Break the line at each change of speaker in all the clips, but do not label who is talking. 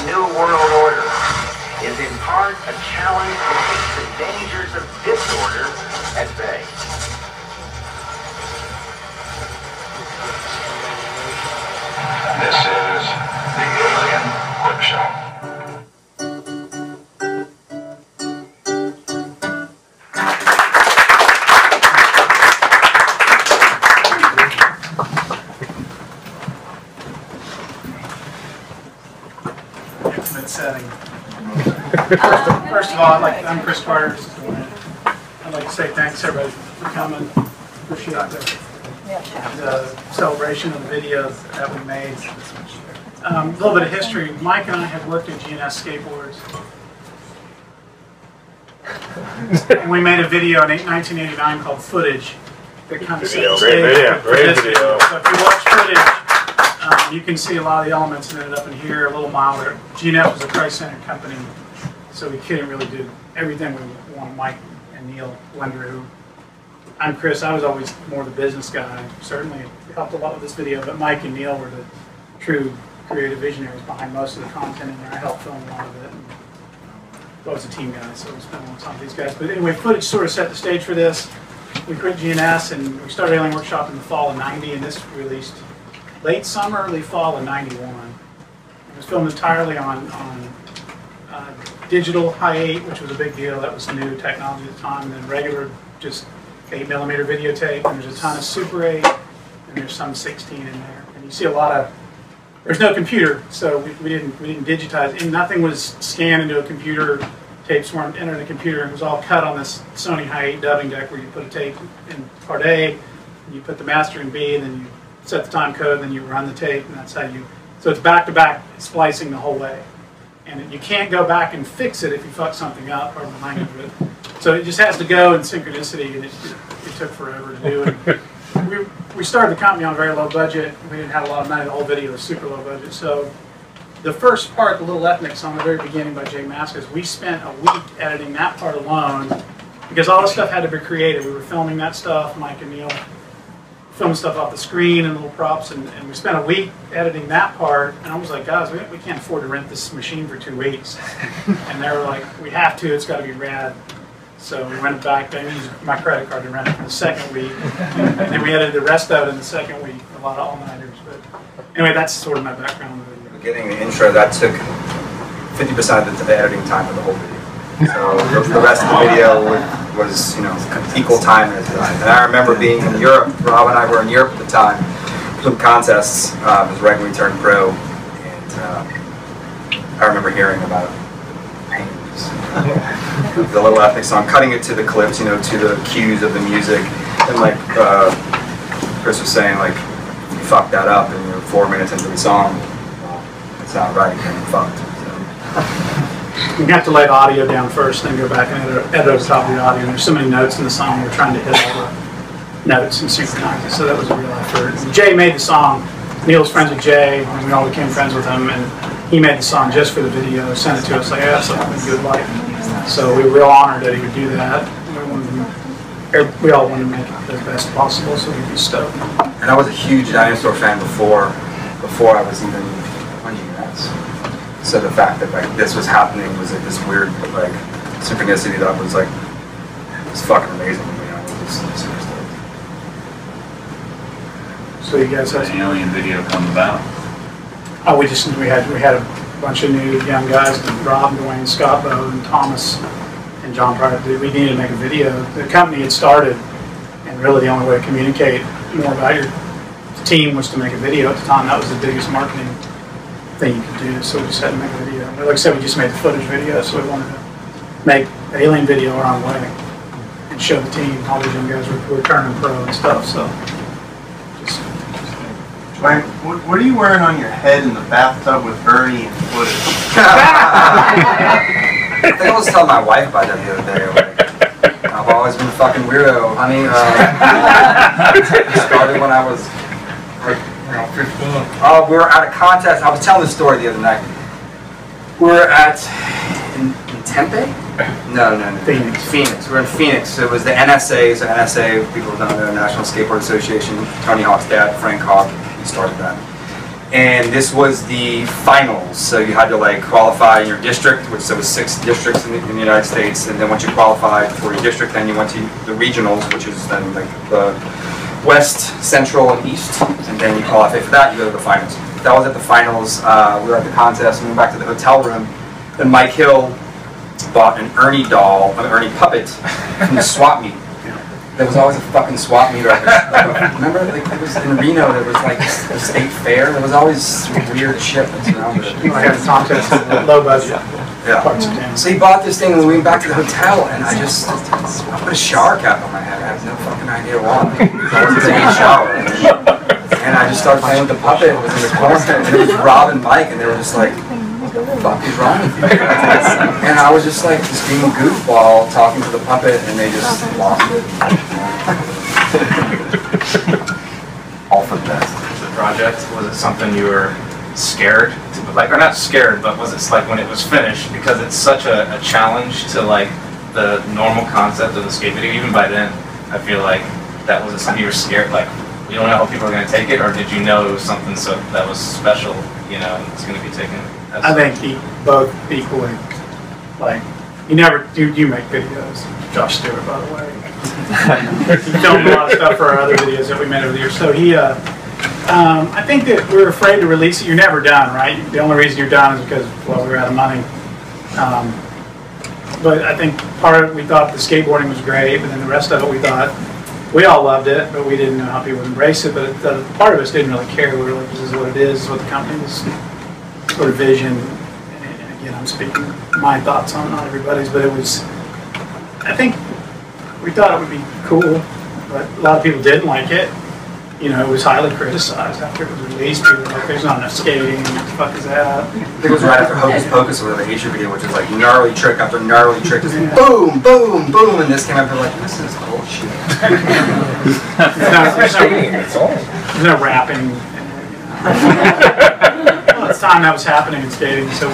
the New World Order is in part a challenge to keep the dangers of disorder at bay.
This is the Alien Workshop.
Setting. First of all, I'm Chris Carter. This is Duane. I'd like to say thanks everybody for coming. Appreciate the celebration of the videos that we made. A little bit of history. Mike and I have worked at GNS Skateboards. And we made a video in 1989 called Footage that kind of set the stage. Great video. So if you watch Footage, you can see a lot of the elements that ended up in here, a little milder. GNS was a Christ-centered company, so we couldn't really do everything we wanted. Mike and Neil Wendrew. I'm Chris. I was always more the business guy. Certainly helped a lot with this video, but Mike and Neil were the true creative visionaries behind most of the content in there. I helped film a lot of it. I was a team guy, so we spent a lot of time with these guys. But anyway, Footage sort of set the stage for this. We quit GNS and we started Alien Workshop in the fall of '90, and this released late summer, early fall of '91. It was filmed entirely on digital high-8, which was a big deal. That was new technology at the time. And then regular, just 8mm videotape. And there's a ton of Super 8, and there's some 16 in there. And you see a lot of. There's no computer, so we didn't digitize, and nothing was scanned into a computer. Tapes weren't entered in a computer. It was all cut on this Sony high-8 dubbing deck, where you put a tape in part A, and you put the master in B, and then you set the time code, and then you run the tape, and that's how you. So it's back-to-back splicing the whole way, and you can't go back and fix it if you fuck something up, pardon the language. But so it just has to go in synchronicity, and it took forever to do. And we started the company on a very low budget. We didn't have a lot of money. The whole video was super low budget. So the first part, the little ethnic song, the very beginning by Jay Mascis, we spent a week editing that part alone because all the stuff had to be created. We were filming that stuff, Mike and Neil filmed stuff off the screen and little props, and we spent a week editing that part. And I was like, guys, we can't afford to rent this machine for 2 weeks. And they were like, we have to. It's got to be rad. So we went back, I used my credit card to rent it for the second week. And then we edited the rest of it in the second week, a lot of all-nighters. But anyway, that's sort of my background.
Getting the intro, that took 50% of the editing time of the whole video. So the rest of the video was, equal time as that. And I remember being in Europe. Rob and I were in Europe at the time, doing contests. It was right when we turned pro, and I remember hearing about the little ethnic song, cutting it to the clips, to the cues of the music, and like Chris was saying, like you fuck that up and you're 4 minutes into the song, it's not right, you're fucked. So.
You have to lay the audio down first, then go back and edit over the top of the audio. And there's so many notes in the song, we're trying to hit all the notes and synchronize it, so that was a real effort. And Jay made the song. Neil's friends with Jay, and we all became friends with him, and he made the song just for the video, sent it to us like, yeah, something good like. So we were real honored that he would do that. We all wanted to make it the best possible, so we'd be stoked.
And I was a huge Dinosaur fan before I was even on GNS. So the fact that like this was happening was like this weird like synchronicity that was like it was fucking amazing. It was super stoked.
So you guys had
the Alien video come about?
Oh, we had a bunch of new young guys, Rob, Duane, Scott, Bo, and Thomas, and John Pryor. We needed to make a video. The company had started, and really the only way to communicate more about your team was to make a video at the time. That was the biggest marketing thing you could do, so we just had to make a video. But like I said, we just made the Footage video, so we wanted to make the Alien video our own way and show the team. All these young guys were turning pro and stuff, so just.
Duane, what are you wearing on your head in the bathtub with Bernie and Footage?
I think I was telling my wife about that the other day. Like, I've always been a fucking weirdo, honey. Started when I was like 15. Oh, we were at a contest. I was telling this story the other night. We were in Tempe? No. Phoenix. We were in Phoenix. It was the NSA. So NSA, people don't know, National Skateboard Association. Tony Hawk's dad, Frank Hawk, he started that. And this was the finals, so you had to like qualify in your district, which there was 6 districts in the United States, and then once you qualified for your district, then you went to the regionals, which is then like the West, Central, and East, and then you qualify for that, you go to the finals. That was at the finals. We were at the contest, and we went back to the hotel room, and Mike Hill bought an Ernie doll, an Ernie puppet from the swap meet. There was always a fucking swap meet. Remember, like, it was in Reno. There was like a state fair. There was always weird shit that surrounded it.
I had a contest in the low budget parts of
Yeah.
town.
So he bought this thing, and we went back to the hotel, and I put a shower cap on my head. I have no fucking idea why. I wasn't taking a shower, and I just started playing with the puppet. It was in the corner, and it was Rob and Mike, and they were just like, "What the fuck is wrong with you?" And I was just like, just being a goofball, talking to the puppet, and they just lost it.
All for the best. The project, was it something you were scared to, like, or not scared, but was it like when it was finished, because it's such a challenge to like the normal concept of the skate video, even by then, I feel like that was something you were scared, like, you don't know how people are going to take it, or did you know it was something so that was special, you know, and it's going to be taken as
I think both equally. Like, you make videos. Josh Stewart, by the way. He filmed a lot of stuff for our other videos that we made over the years. So he, I think that we were afraid to release it. You're never done, right? The only reason you're done is because, well, we were out of money. But I think part of it, we thought the skateboarding was great, but then the rest of it, we all loved it, but we didn't know how people would embrace it. But part of us didn't really care. We were like, this is what it is, this is what the company's sort of vision. And again, I'm speaking my thoughts on not everybody's, but it was, I think we thought it would be cool, but a lot of people didn't like it. You know, it was highly criticized after it was released. People were like, there's not enough skating, what the fuck is that?
I think it was right after Hocus Pocus with the Asia video, which was like gnarly trick after gnarly trick, just boom, boom, boom, and this came out, and like, this is bullshit. There's no rapping. Well, it's time that was happening in skating, so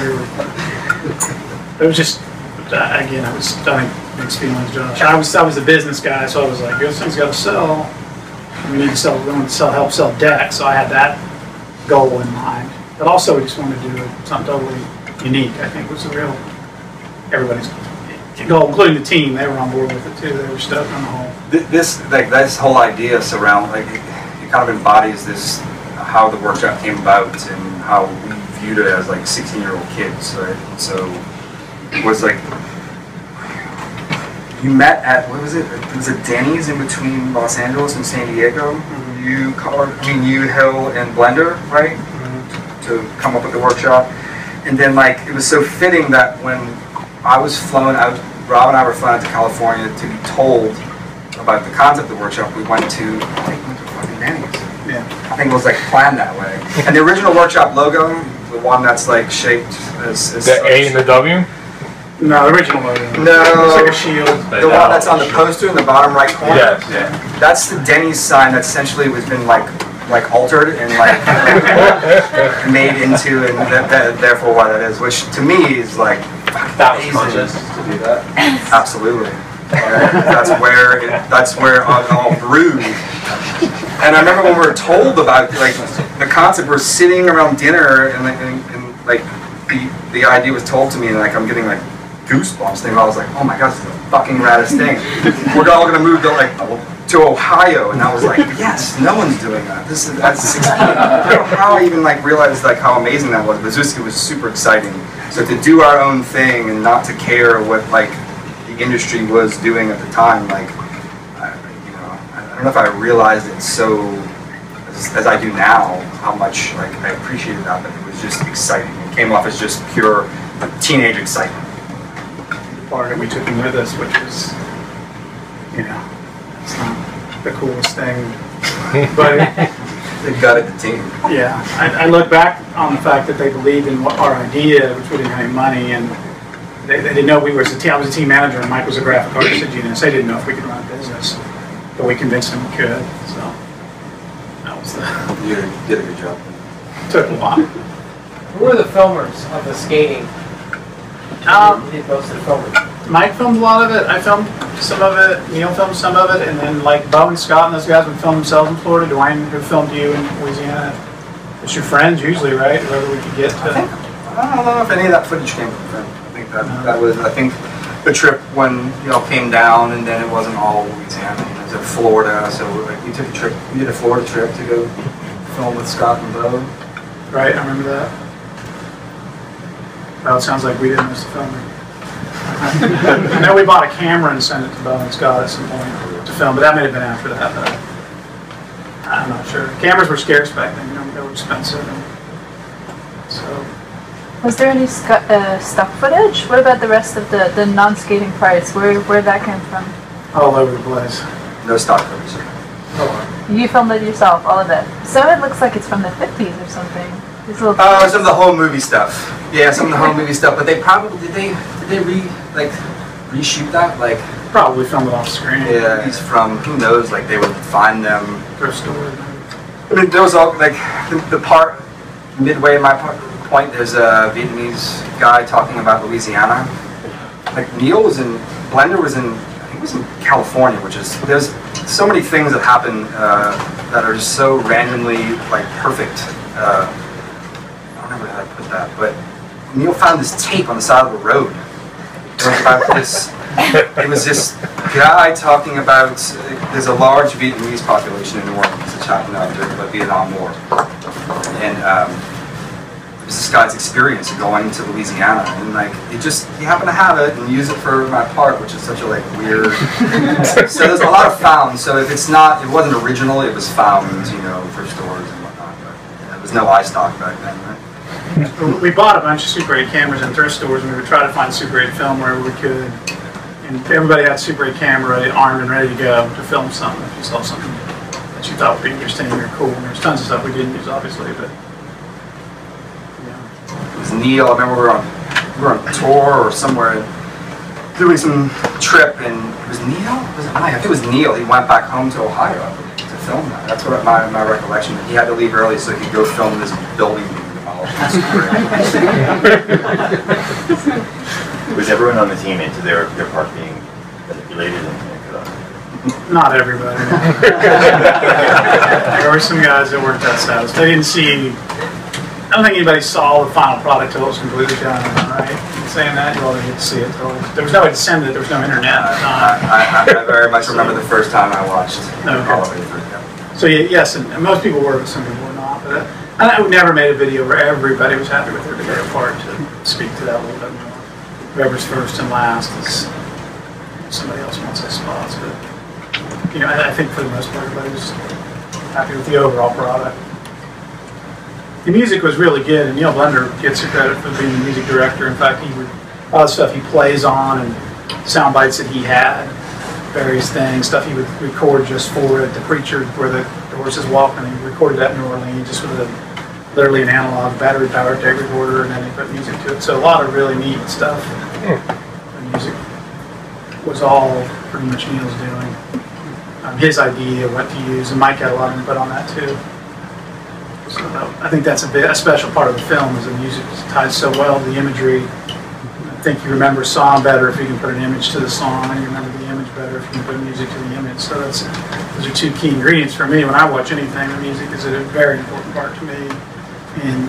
it was just, again, I think mixed feelings, Josh. I was a business guy, so I was like, this thing's got to sell. We need to help sell decks, so I had that goal in mind. But also, we just wanted to do something totally unique. I think was the real everybody's goal, including the team. They were on board with it too. They were stoked on the whole. This whole idea surround it kind of embodies this how the workshop came about and how we viewed it as like 16-year-old kids, right? So it was like. You met at, what was it? Was it Denny's in between Los Angeles and San Diego? Mm-hmm. You, Hill, and Blender, right? Mm-hmm. To come up with the workshop. And then, like, it was so fitting that when I was flown out, Rob and I were flown out to California to be told about the concept of the workshop, we went to fucking Denny's.
Yeah.
I think it was, like, planned that way. And the original workshop logo, the one that's, like, shaped as
the A and the W?
No, the original logo.
No.
It's like a shield.
The one that's on the poster in the bottom right corner?
Yeah.
That's the Denny's sign that essentially has been like altered and like made into, and therefore why that is, which to me is like
that was conscious to do that.
Absolutely. That's where it all brewed. And I remember when we were told about like the concept, we're sitting around dinner and like the idea was told to me, and like I'm getting like goosebumps thing. I was like, oh my god, this is the fucking raddest thing. We're all gonna move to Ohio, and I was like, yes, no one's doing that. That's 16. I don't know how I even like realized like how amazing that was. But it was super exciting. So to do our own thing and not to care what like the industry was doing at the time, like I don't know if I realized it so as I do now, how much like I appreciated that, but it was just exciting. It came off as just pure teenage excitement.
Part that we took him with us, which was, it's not the coolest thing, but
They gutted the team.
yeah, I look back on the fact that they believed in our idea, which we didn't have any money, and they didn't know we were a team. I was a team manager, and Mike was a graphic artist at GNS. They didn't know if we could run a business, but we convinced them we could. So that was
You did a good job.
took a while.
Who were the filmers of the skating? You did most of the filming.
Mike filmed a lot of it. I filmed some of it. Neil filmed some of it, and then like Bo and Scott and those guys would film themselves in Florida. Duane, who filmed you in Louisiana, It's your friends usually, right? Whoever we could get to.
I don't know if any of that footage came from them. I think that was, I think, the trip when came down, and then it wasn't all Louisiana. It was in Florida, so like we took a trip. We did a Florida trip to go film with Scott and Bo.
Right, I remember that. Well, it sounds like we didn't miss the filming. I know we bought a camera and sent it to Bo and Scott at some point to film, but that may have been after that. But I'm not sure. Cameras were scarce back then. They were expensive. So.
Was there any stock footage? What about the rest of the non-skating parts? Where that came from?
All over the place.
No stock footage.
You filmed it yourself, all of it. Some of it looks like it's from the 50s or something. These little
Some of the home movie stuff. Yeah, some of the home movie stuff. But they probably did they reshoot that? Like
probably filmed it off screen.
Yeah, he's from who knows? Like they would find them.
Thrift store.
I mean, there was all like the part midway in my point. There's a Vietnamese guy talking about Louisiana. Like Neil was in Blender was in. I think it was in California, which is there's so many things that happen that are just so randomly like perfect. I don't remember how to put that, but Neil found this tape on the side of the road. It was about this. It was this guy talking about there's a large Vietnamese population in New Orleans that's happened out during the Vietnam War, and it was this guy's experience of going to Louisiana, and like he happened to have it and use it for my part, which is such a like weird. So there's a lot of found. So if it wasn't original, it was found, thrift stores and whatnot. But there was no iStock back then, right?
We bought a bunch of Super 8 cameras in thrift stores, and we would try to find Super 8 film wherever we could. And everybody had Super 8 camera armed and ready to go to film something if you saw something that you thought would be interesting or cool. And there's tons of stuff we didn't use, obviously, but
it was Neil. I remember we were on tour or somewhere doing some trip, and it was Neil. I think it was Neil. He went back home to Ohio to film that. That's what my recollection. He had to leave early so he could go film this building being demolished.
Was everyone on the team into their part being manipulated and cut off?
not everybody. There were some guys that weren't that satisfied. They didn't see. I don't think anybody saw the final product till it was completely done. Right? Saying that, you all didn't get to see it. There was no way to send it. There was no internet.
I very much remember the first time I watched all of it.
So yes, and most people were, but some people were not. But I never made a video where everybody was happy with their video part. To speak to that a little bit more. Whoever's first and last is somebody else wants those spots. But I think for the most part, everybody was happy with the overall product. The music was really good, and Neil Blender gets the credit for being the music director. In fact, all the stuff he plays on and sound bites that he had, various things, stuff he would record just for it. The Preacher, where the horses walk, and he recorded that in New Orleans just with literally an analog battery-powered tape recorder, and then he put music to it. So a lot of really neat stuff. The music was all pretty much Neil's doing. His idea of what to use, and Mike had a lot of input on that too. So I think that's a special part of the film is the music ties so well to the imagery. I think you remember a song better if you can put an image to the song, and you remember the image better if you can put music to the image. So those are two key ingredients for me when I watch anything. The music is a very important part to me in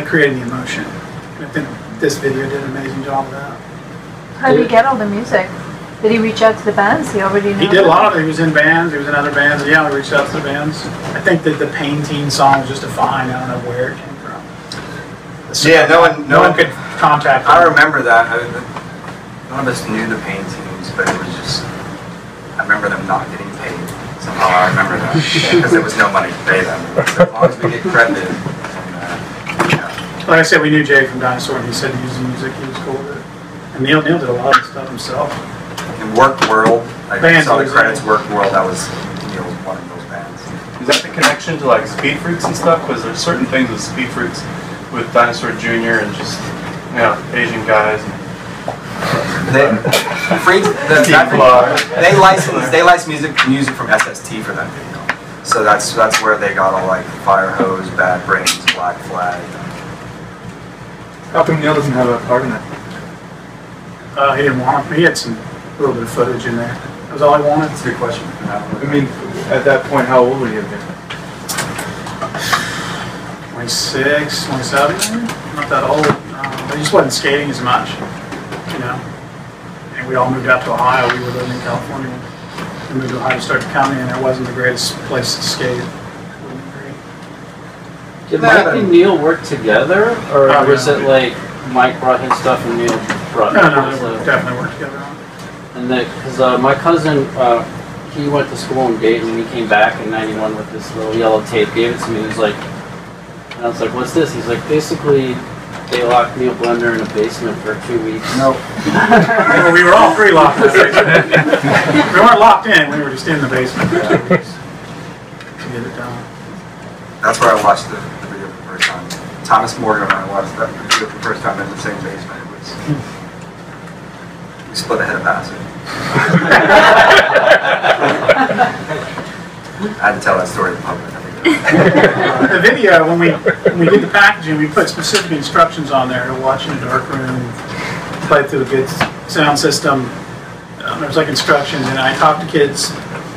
creating the emotion. I think this video did an amazing job of that.
How did he get all the music? Did he reach out to the bands? He already knew.
He did a lot of it. He was in bands. He was in other bands. Yeah, he reached out to the bands. I think that the Painting song was just a find. I don't know where it came from.
Yeah, no one
could contact him.
I remember that. None of us knew the Paintings, but it was just. I remember them not getting paid. Somehow I remember that because there was no money to pay them. As long as we get credited.
Like I said, we knew Jay from Dinosaur, and he said he used the music. He was cool with it. And Neil did a lot of stuff himself.
In Work World, I saw the credits. Work World, that was one of those bands.
Is that the connection to like Speed Freaks and stuff? Was there certain things with Speed Freaks, with Dinosaur Jr. and just Asian guys?
They licensed music from SST for that video. So that's where they got all like Fire Hose, Bad Brains, Black Flag.
How come Neil doesn't have a part in it?
He didn't want it. He had a little bit of footage in there. That was all he wanted.
That's a good question.
I mean, at that point, how old would he have been?
Well, 26, 27, maybe? Not that old. I just wasn't skating as much, you know. And we all moved out to Ohio. We were living in California. We moved to Ohio to start coming, and it wasn't the greatest place to skate.
Did Mike and Neil work together, or was it like Mike brought his stuff and Neil brought his
No,
stuff?
we definitely worked together on it.
And because my cousin, he went to school in Dayton, and he came back in '91 with this little yellow tape, gave it to me. He was like, and I was like, "What's this?" He's like, "Basically, they locked Neil Blender in a basement for 2 weeks."
Nope. Well, we were all three locked in the basement. We weren't locked in, we were just in the basement for 2 weeks to get it done.
That's where I watched the video for the first time. Thomas Morgan and I watched that video for the first time in the same basement. It was, we split a head of acid. I had to tell that story in public.
The video, when we did the packaging, we put specific instructions on there to watch in a dark room, play through a good sound system. There was like instructions, and I talked to kids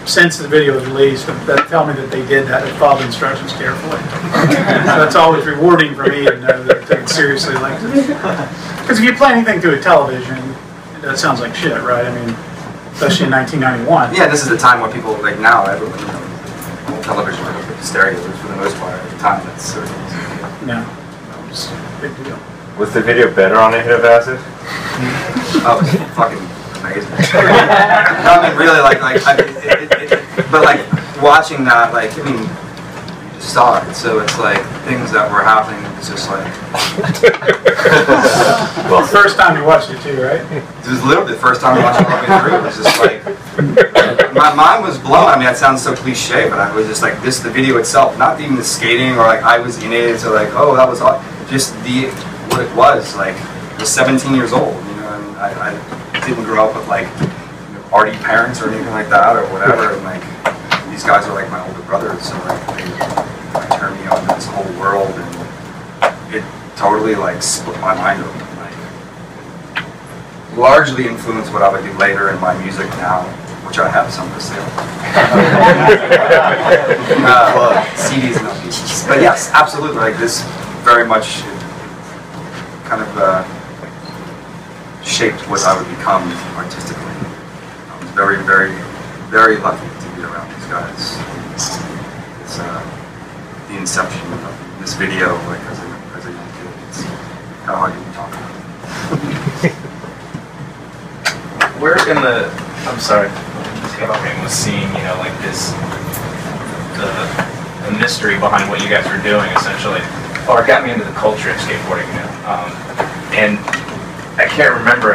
since the video was released that tell me that they did that and followed the instructions carefully. So that's always rewarding for me to know that they're taking it seriously. Because if you play anything through a television, that sounds like shit, right? I mean, especially in 1991.
Yeah, this is the time when people, like now, everyone, you know, television stereo for the most part. At the time, that's sort of easy.
No, that was a big deal.
Was the video better on a hit of acid?
Oh, it was fucking amazing. No, I mean, really, but like watching that, like, I mean, you just saw it, so it's like things that were happening. It's just like.
Well, the first time you watched it too, right?
It was literally the first time I watched it all the way through. It was just like my mind was blown. I mean, that sounds so cliche, but I was just like the video itself, not even the skating or like I was in it. So like, oh, that was all, just what it was like. I was 17 years old, you know, and I didn't grow up with like arty parents or anything like that or whatever. And like these guys are like my older brothers, so like they turned me on to this whole world, and it totally like split my mind open. Like largely influenced what I would do later in my music now, which I have some for sale. CDs and LPs. But yes, absolutely. Like this very much kind of shaped what I would become artistically. I was very, very, very lucky to be around these guys. It's the inception of this video, like as a young kid. It's kind of hard to talk about.
Where in the, I'm sorry, was seeing, you know, like this, the mystery behind what you guys were doing, essentially, or it got me into the culture of skateboarding, you know. And I can't remember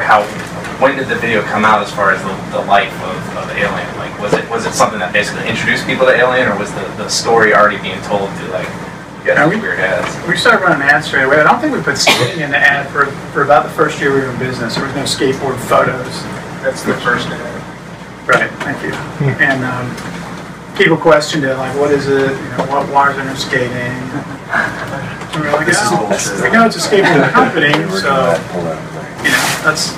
when did the video come out as far as the life of Alien? Like, was it something that basically introduced people to Alien, or was the story already being told to like get these weird ads?
We started running ads straight away. I don't think we put skating in the ad for about the first year we were in business. There was no skateboard photos.
That's the first ad.
Right, thank you. And people questioned it, like, what is it? You know, why is there no skating? And we're like, we know it's a skateboard company, so you know that's.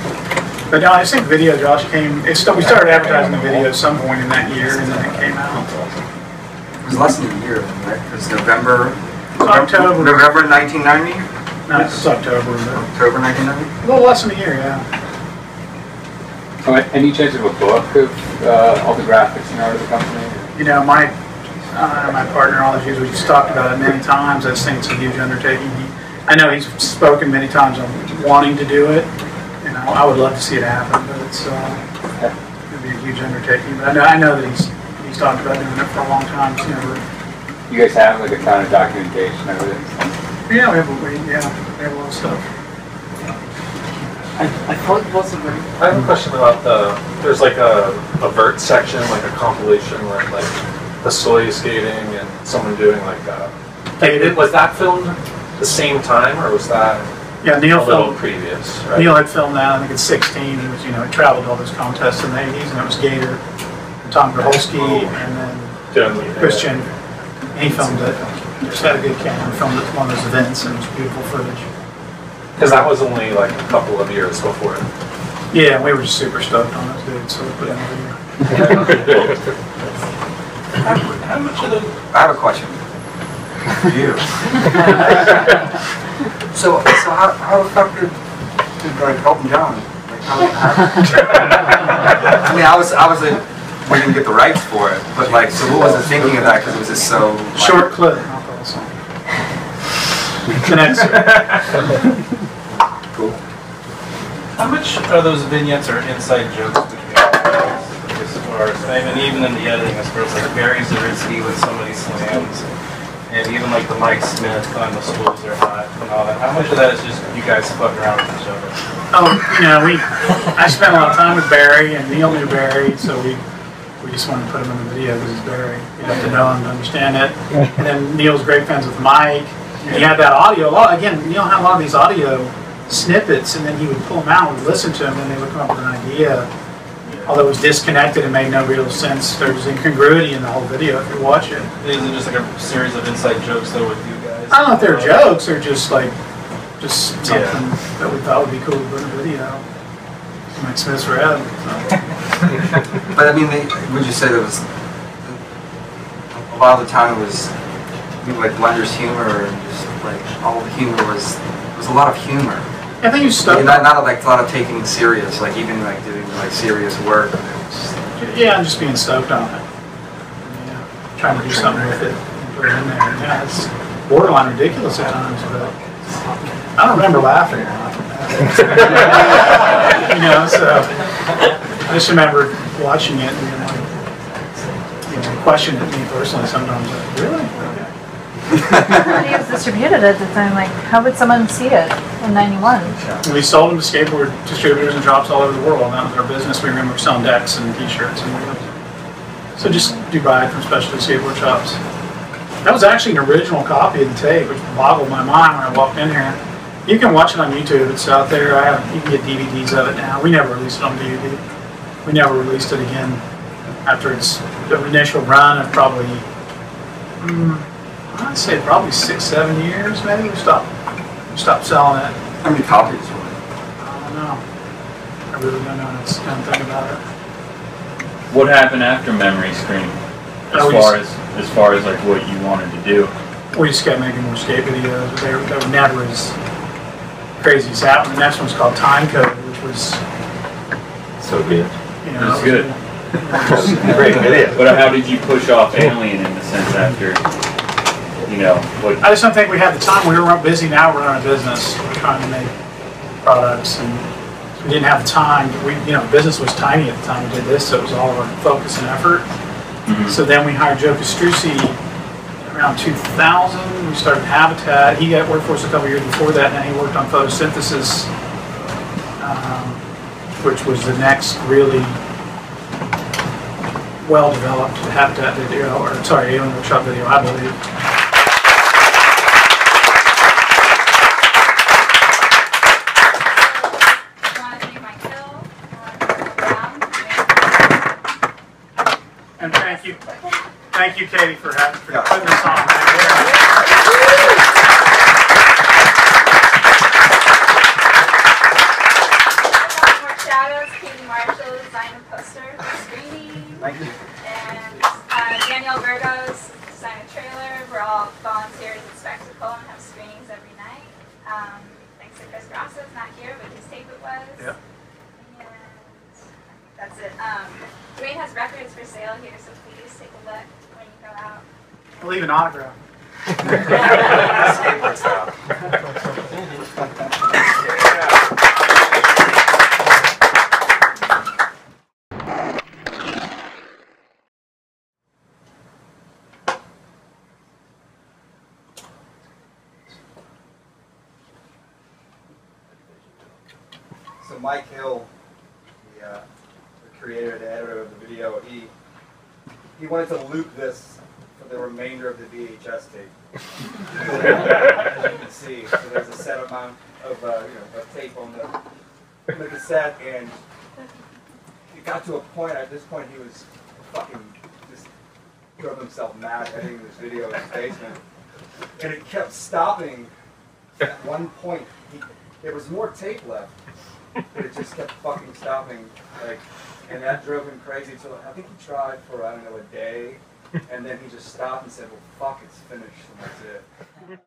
But no, I just think video, Josh, we started advertising the video at some point in that year, and then it came out.
It was less than a year, right? It was November 1990?
No, it's October.
October 1990?
A little less than a year, yeah.
Any chance of a book of all the graphics and art of the company?
You know, my partner, all these years, we just talked about it many times. I just think it's a huge undertaking. I know he's spoken many times on wanting to do it. You know, I would love to see it happen, but it's it'd be a huge undertaking. But I know that he's talked about doing it for a long time. It's never.
You guys have like a ton of documentation of it?
Yeah, we have a lot of stuff.
I thought it wasn't very.
I have a question about there's like a vert section, like a compilation where like the soy skating and someone doing like was that filmed the same time or was that
Neil
a little
filmed,
previous? Right?
Neil had filmed that, I think at 16. He was, he traveled to all those contests in the 80s, and it was Gator, and Tom Graholski, and then Christian. He filmed it. Just had a good camera, filmed it at one of those events, and it was beautiful footage.
Because that was only like a couple of years before.
Yeah, we were just super stoked on those dudes, so we put it in the video.
I have a question. You. so how the fuck did like Elton John? Like, how I mean, I was like, we didn't get the rights for it, but like, so what was the thinking of that? Because it was just so like,
short clip. The next.
Cool.
How much are those vignettes or inside jokes between all players? As far as, I mean, even in the editing, as far as like Barry Zarisky when somebody slams, and even like the Mike Smith on the schools are hot and all that. How much of that is just you guys fucking around with each other?
Oh, you know, I spent a lot of time with Barry, and Neil knew Barry, so we just wanted to put him in the video because he's Barry. You have to know him to understand it. And then Neil's great friends with Mike. And he had that audio. Again, Neil had a lot of these audio snippets, and then he would pull them out and listen to them, and they would come up with an idea. Although it was disconnected and made no real sense, there's incongruity in the whole video if you watch it.
Is it just like a series of inside jokes though with you guys?
I don't know if they're jokes or just something that we thought would be cool to put in a video. Mike Smith's red.
But I mean, would you say there was a lot of the time it was like Blender's humor and just like all the humor was a lot of humor.
I think you stuck.
I mean, not like a lot of taking serious, like even like doing like serious work.
Yeah, I'm just being stoked on it. Yeah, trying to do something with it and put it in there. Yeah, it's borderline ridiculous at times, but I don't remember laughing. You know, so I just remember watching it and questioning it me personally sometimes. Like, really?
When it was distributed at the time, like, how would someone see it in '91?
We sold them to skateboard distributors and shops all over the world. That was our business. We remember selling decks and t-shirts and wheels. So just do buy it from specialty skateboard shops. That was actually an original copy of the tape, which boggled my mind when I walked in here. You can watch it on YouTube. It's out there. You can get DVDs of it now. We never released it on DVD. We never released it again after its initial run of probably, I'd say probably 6-7 years maybe. We stopped selling it.
How many copies were
I don't know. I really don't know. It's kind of thing about it.
What happened after Memory Screen? As far as like what you wanted to do?
We just kept making more skate videos. They were never as crazy as that one. The next one's called Time Code, which was
so good.
You know,
it was good.
Great video.
But how did you push off Alien in the sense after, you know, what?
I just don't think we had the time. We were busy now. We're running a business. We're trying to make products, and we didn't have the time. Business was tiny at the time we did this, so it was all of our focus and effort. Mm-hmm. So then we hired Joe Castrucci around 2000. We started Habitat. He got worked for us a couple years before that, and then he worked on photosynthesis, which was the next really well-developed Habitat video, Alien Workshop video, I believe. And thank you, Katie, for putting this on.
Thank you.
And Daniel Burgos designed a trailer. We're all volunteers at Spectacle and have screenings every night. Thanks to Chris Grasso's not here, but his tape it was.
Yeah.
And that's it. Duane has records for sale here, so please take a look when you go out.
I'll leave an autograph.
Skateboard style. So Mike Hill, the creator, the editor of the video, he wanted to loop this for the remainder of the VHS tape. As you can see, so there's a set amount of tape on the cassette, and it got to a point. At this point, he was fucking just drove himself mad editing this video in his basement, and it kept stopping. At one point, there was more tape left. But it just kept fucking stopping, and that drove him crazy. So I think he tried for, I don't know, a day, And then he just stopped and said, well, fuck, it's finished, and that's it.